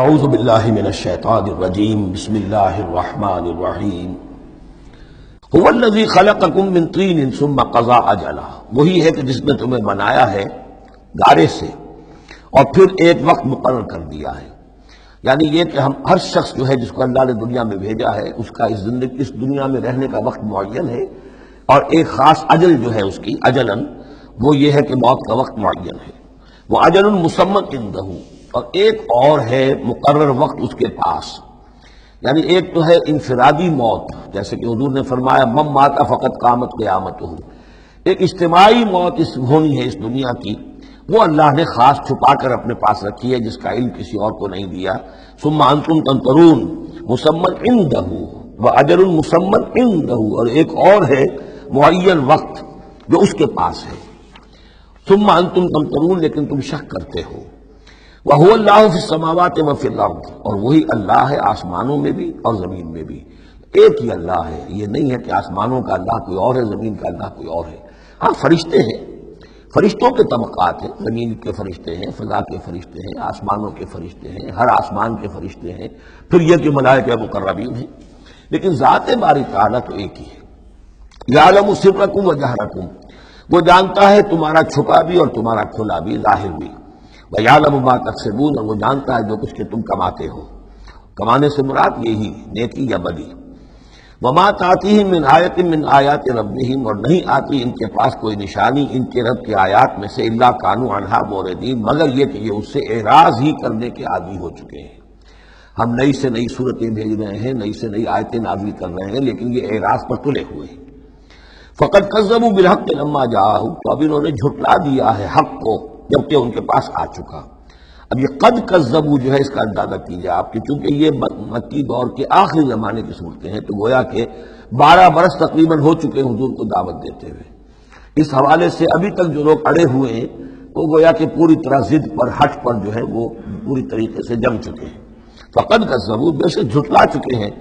اعوذ باللہ من الشیطان الرجیم بسم اللہ الرحمن الرحیم هو الذی خلقکم من طین ثم قضى اجلا، وہی ہے کہ جس نے تمہیں بنایا ہے گارے سے اور پھر ایک وقت مقرر کر دیا ہے. یعنی یہ کہ ہم ہر شخص جو ہے جس کو اللہ نے دنیا میں بھیجا ہے اس کا اس دنیا میں رہنے کا وقت معین ہے، اور ایک خاص اجل جو ہے اس کی اجلاً وہ یہ ہے کہ موت کا وقت معین ہے. وہ اجل مسمى عنده، اور ایک اور ہے مقرر وقت اس کے پاس. یعنی ایک تو ہے انفرادی موت، جیسے کہ حضور نے فرمایا من مات فقط قامت قیامتہ، ایک اجتماعی موت ہونی ہے اس دنیا کی، وہ اللہ نے خاص چھپا کر اپنے پاس رکھی ہے جس کا علم کسی اور کو نہیں دیا. ثم انتم تنظرون مسمى عنده واجل مسمى عنده، اور ایک اور ہے معین وقت جو اس کے پاس ہے. ثم انتم تنظرون، لیکن تم شک کرتے ہو. وَهُوَ اللَّهُ فِي السَّمَاوَاتِ وَفِي الْأَرْضِ، اور وہی اللہ ہے آسمانوں میں بھی اور زمین میں بھی. ایک ہی اللہ ہے، یہ نہیں ہے کہ آسمانوں کا اللہ کوئی اور ہے، زمین کا اللہ کوئی اور ہے. ہاں فرشتے ہیں، فرشتوں کے طبقات ہیں، زمین کے فرشتے ہیں، فضا کے فرشتے ہیں، آسمانوں کے فرشتے ہیں، ہر آسمان کے فرشتے ہیں، پھر یہ کہ ملائکہ مقربین ہیں. لیکن ذات باری تعالیٰ تو ایک ہی ہے. یعلم سرکم و جہرکم، وہ جانتا ہے تمہارا چھپا بھی اور تمہارا کھلا بھی، ظاہر بھی. وَيَعْلَمُ مَا تَكْسِبُونَ، اور وہ جانتا ہے جو کچھ کہ تم کماتے ہو. کمانے سے مراد یہی نیکی یا بدی. وَمَا تَأْتِيهِم مِّنْ آیَةٍ مِّنْ آیَاتِ رَبِّهِمْ، اور نہیں آتی ان کے پاس کوئی نشانی ان کے رب کے آیات میں سے، اِلَّا كَانُوا عَنْهَا مُعْرِضِينَ، مگر یہ کہ یہ اس سے اعراض ہی کرنے کے عادی ہو چکے ہیں. ہم نئی سے نئی صورتیں بھیج رہے ہیں، نئی سے نئی آیتیں نازل کر رہے ہیں، لیکن یہ اعراض پر تلے ہوئے ہیں. فَقَدْ كَذَّبُوا بِالْحَقِّ لَمَّا جَاءَهُمْ، تو اب انہوں نے جھٹلا دیا ہے حق کو جبکہ ان کے پاس آ چکا. اب یہ قد کذبوا جو ہے اس کا اندازہ کیجیے آپ کہ چونکہ یہ مکی دور کے آخری زمانے کی صورتیں ہیں، تو گویا کہ 12 برس تقریباً ہو چکے ہیں حضور کو دعوت دیتے ہوئے. اس حوالے سے ابھی تک جو لوگ اڑے ہوئے ہیں وہ گویا کہ پوری طرح ضد پر ہٹ پر جو ہے وہ پوری طریقے سے جم چکے ہیں. فقد کذبوا، بے شک جھٹلا چکے ہیں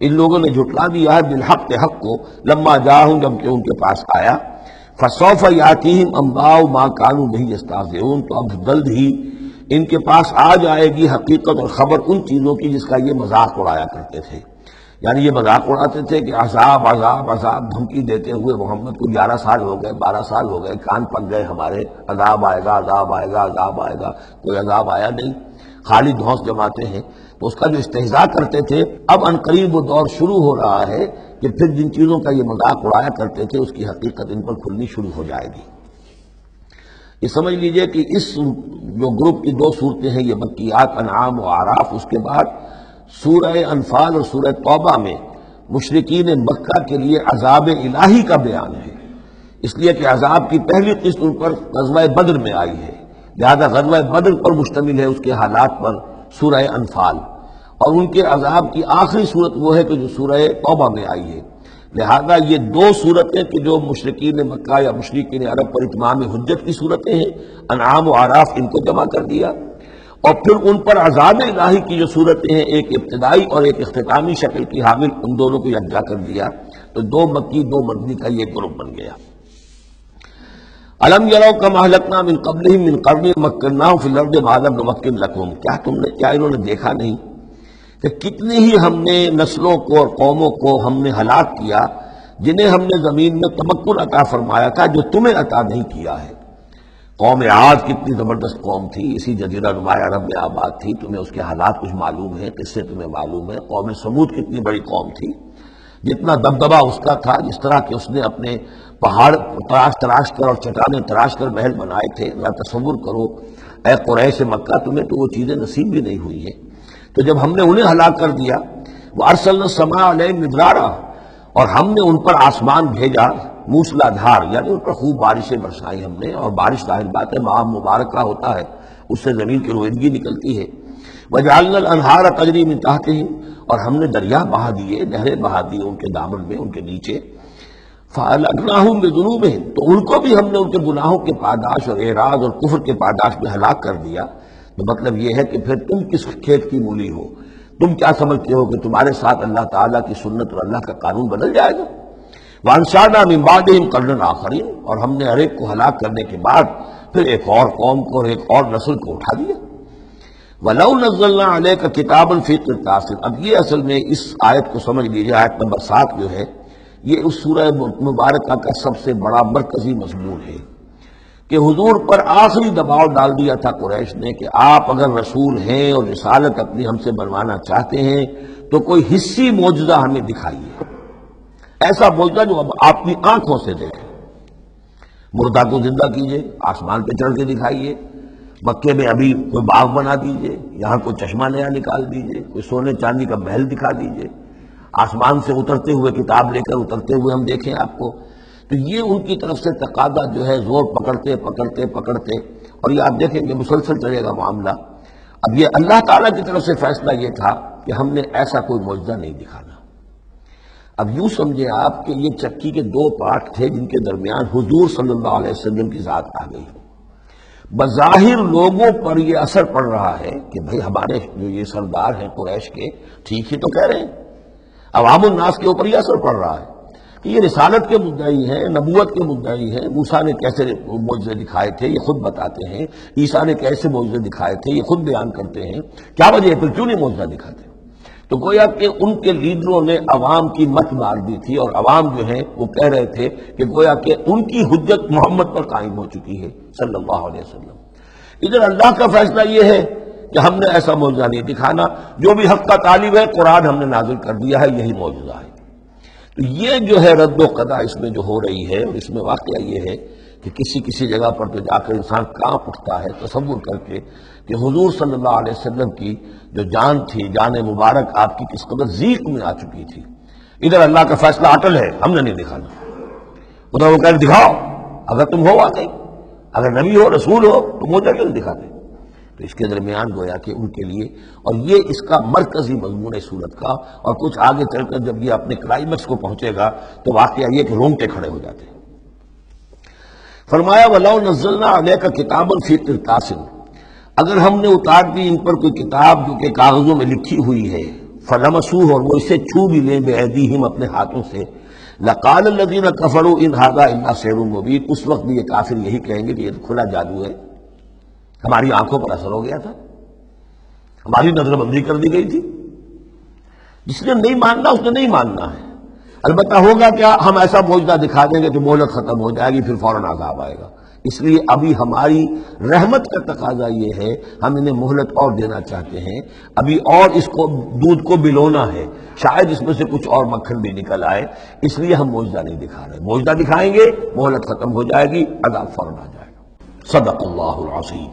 ان لوگوں نے، جھٹلا دیا ہے بالحق کے حق کو، لما جاءہم، جب کہ ان کے پاس آیا. فسوف یاتیہم انباء ما کانوا بہ یستہزئون، تو اب جلد ہی ان کے پاس آ جائے گی حقیقت اور خبر ان چیزوں کی جس کا یہ مذاق اڑایا کرتے تھے. یعنی یہ مذاق اڑاتے تھے کہ عذاب عذاب عذاب دھمکی دیتے ہوئے محمد کو 11 سال ہو گئے، 12 سال ہو گئے، کان پک گئے ہمارے، عذاب آئے گا عذاب آئے گا عذاب آئے گا. کوئی عذاب آیا نہیں، خالی دھونس جماتے ہیں. تو اس کا جو استہزاء کرتے تھے، اب عنقریب وہ دور شروع ہو رہا ہے کہ پھر جن چیزوں کا یہ مذاق اڑایا کرتے تھے اس کی حقیقت ان پر کھلنی شروع ہو جائے گی. یہ سمجھ لیجئے کہ اس جو گروپ کی 2 صورتیں ہیں، یہ مکیات انعام و اعراف، اس کے بعد سورہ انفال اور سورہ توبہ میں مشرکین مکہ کے لیے عذاب الہی کا بیان ہے. اس لیے کہ عذاب کی پہلی قسط ان پر غزوہ بدر میں آئی ہے، لہذا غزوہ بدر پر مشتمل ہے اس کے حالات پر سورہ انفال، اور ان کے عذاب کی آخری صورت وہ ہے کہ جو سورہ توبہ میں آئی ہے. لہذا یہ 2 صورتیں کہ جو مشرکین مکہ یا مشرکین عرب پر اتمام حجت کی صورتیں ہیں، انعام و اعراف، ان کو جمع کر دیا، اور پھر ان پر عذاب الہی کی جو صورتیں ہیں، ایک ابتدائی اور ایک اختتامی شکل کی حامل، ان دونوں کو یکجا کر دیا. تو 2 مکی 2 مدنی کا یہ گروپ بن گیا. الم یروا کما اہلکنا من قبلہم من قرن مکناہم فی الارض ما لم نمکن لکم، کیا انہوں نے دیکھا نہیں کہ کتنی ہی ہم نے نسلوں کو اور قوموں کو ہم نے ہلاک کیا جنہیں ہم نے زمین میں تمکن عطا فرمایا تھا جو تمہیں عطا نہیں کیا ہے. قوم عاد کتنی زبردست قوم تھی، اسی جزیرہ نماء عرب میں آباد تھی، تمہیں اس کے حالات کچھ معلوم ہیں، قصے تمہیں معلوم ہے. قوم سمود کتنی بڑی قوم تھی، جتنا دبدبہ اس کا تھا، جس طرح کہ اس نے اپنے پہاڑ تراش کر اور چٹانیں تراش کر محل بنائے تھے. ذرا تصور کرو اے قریش مکہ، تمہیں تو وہ چیزیں نصیب بھی نہیں ہوئی ہیں. تو جب ہم نے انہیں ہلاک کر دیا، وَأَرْسَلْنَا السَّمَاءَ عَلَيْهِم مِّدْرَارًا، اور ہم نے ان پر آسمان بھیجا موسلا دھار، یعنی ان پر خوب بارشیں برسائی ہم نے. اور بارش ظاہر بات ہے ماہ مبارکہ ہوتا ہے، اس سے زمین کی رویدگی نکلتی ہے. وَجَعَلْنَا الْأَنْهَارَ تَجْرِي مِن تَحْتِهِمْ، اور ہم نے دریا بہا دیے، نہریں بہا دی ان کے دامن میں، ان کے نیچے. فَأَهْلَكْنَاهُمْ بِذُنُوبِهِمْ، تو ان کو بھی ہم نے ان کے گناہوں کے پاداش اور اعراض اور کفر کے پاداش میں ہلاک کر دیا. تو مطلب یہ ہے کہ پھر تم کس کھیت کی مولی ہو؟ تم کیا سمجھتے ہو کہ تمہارے ساتھ اللہ تعالیٰ کی سنت اور اللہ کا قانون بدل جائے گا؟ وَأَنشَأْنَا مِن بَعْدِهِمْ قَرْنًا آخَرِينَ، اور ہم نے ہر ایک کو ہلاک کرنے کے بعد پھر ایک اور قوم کو اور ایک اور نسل کو اٹھا دیا. وَلَوْ نَزَّلْنَا عَلَيْكَ كِتَابًا فِي قِرْطَاسٍ. اب یہ اصل میں اس آیت کو سمجھ لیجیے، آیت نمبر 7 جو ہے یہ اس سورہ مبارکہ کا سب سے بڑا مرکزی مضمون ہے کہ حضور پر آخری دباؤ ڈال دیا تھا قریش نے کہ آپ اگر رسول ہیں اور رسالت اپنی ہم سے بنوانا چاہتے ہیں تو کوئی حصی معجزہ ہمیں دکھائیے، ایسا معجزہ جو اب آپ کی آنکھوں سے دیکھیں. مردہ کو زندہ کیجئے، آسمان پہ چڑھ کے دکھائیے، مکے میں ابھی کوئی باغ بنا دیجئے، یہاں کوئی چشمہ نیا نکال دیجئے، کوئی سونے چاندی کا محل دکھا دیجئے، آسمان سے اترتے ہوئے کتاب لے کر اترتے ہوئے ہم دیکھیں آپ کو. تو یہ ان کی طرف سے تقاضا جو ہے زور پکڑتے پکڑتے پکڑتے، اور یہ آپ دیکھیں کہ مسلسل چلے گا معاملہ. اب یہ اللہ تعالیٰ کی طرف سے فیصلہ یہ تھا کہ ہم نے ایسا کوئی معجزہ نہیں دکھانا. اب یوں سمجھے آپ کہ یہ چکی کے دو پارٹ تھے جن کے درمیان حضور صلی اللہ علیہ وسلم کی ذات آ گئی. بظاہر لوگوں پر یہ اثر پڑ رہا ہے کہ بھئی ہمارے جو یہ سردار ہیں قریش کے ٹھیک ہی تو کہہ رہے ہیں، عوام الناس کے اوپر یہ اثر پڑ رہا ہے کہ یہ رسالت کے مدعی ہیں، نبوت کے مدعی ہیں. موسیٰ نے کیسے معجزے دکھائے تھے یہ خود بتاتے ہیں، عیسیٰ نے کیسے معجزے دکھائے تھے یہ خود بیان کرتے ہیں. کیا وجہ ہے پھر کیوں نہیں معجزہ دکھاتے؟ تو گویا کہ ان کے لیڈروں نے عوام کی مت مار دی تھی، اور عوام جو ہیں وہ کہہ رہے تھے کہ گویا کہ ان کی حجت محمد پر قائم ہو چکی ہے صلی اللہ علیہ وسلم. ادھر اللہ کا فیصلہ یہ ہے کہ ہم نے ایسا معجزہ نہیں دکھانا، جو بھی حق کا طالب ہے قرآن ہم نے نازل کر دیا ہے، یہی معجزہ ہے. تو یہ جو ہے رد و قضا اس میں جو ہو رہی ہے، اور اس میں واقعہ یہ ہے کہ کسی جگہ پر تو جا کر انسان کانپ اٹھتا ہے تصور کر کے کہ حضور صلی اللہ علیہ وسلم کی جو جان تھی، جان مبارک آپ کی کس قدر ضیق میں آ چکی تھی. ادھر اللہ کا فیصلہ اٹل ہے، ہم نے نہیں دکھانا. ادھر وہ کہہ دکھاؤ، اگر تم ہو واقعی، اگر نبی ہو رسول ہو تو معجزہ کیوں نہیں دکھاتے؟ تو اس کے درمیان گویا کہ ان کے لیے، اور یہ اس کا مرکزی مضمون ہے صورت کا. اور کچھ آگے چل کر جب یہ اپنے کلائمیکس کو پہنچے گا تو واقعہ یہ کہ رونگٹے کھڑے ہو جاتے ہیں. فرمایا وَلَوْ نَزَّلْنَا عَلَيْكَ كِتَابًا فِي قِرْطَاسٍ. اگر ہم نے اتار دی ان پر کوئی کتاب جو کہ کاغذوں میں لکھی ہوئی ہے، فَلَمَسُوهُ، اور وہ اسے چھو بھی لیں بِأَيْدِيهِمْ اپنے ہاتھوں سے، لَقَالَ الَّذِينَ كَفَرُوا إِنْ هَذَا إِلَّا سِحْرٌ مُبِينٌ. اس وقت بھی یہ کافر یہی کہیں گے کہ یہ تو کھلا جادو ہے، ہماری آنکھوں پر اثر ہو گیا تھا، ہماری نظر بندی کر دی گئی تھی. جس نے نہیں ماننا اس نے نہیں ماننا ہے. البتہ ہوگا کیا، ہم ایسا معجزہ دکھا دیں گے کہ مہلت ختم ہو جائے گی، پھر فوراً عذاب آئے گا. اس لیے ابھی ہماری رحمت کا تقاضا یہ ہے، ہم انہیں مہلت اور دینا چاہتے ہیں، ابھی اور اس کو دودھ کو بلونا ہے، شاید اس میں سے کچھ اور مکھن بھی نکل آئے. اس لیے ہم معجزہ نہیں دکھا رہے. معجزہ دکھائیں گے مہلت ختم ہو جائے گی، عذاب فوراً آ جائے گا. صدق اللہ العظیم.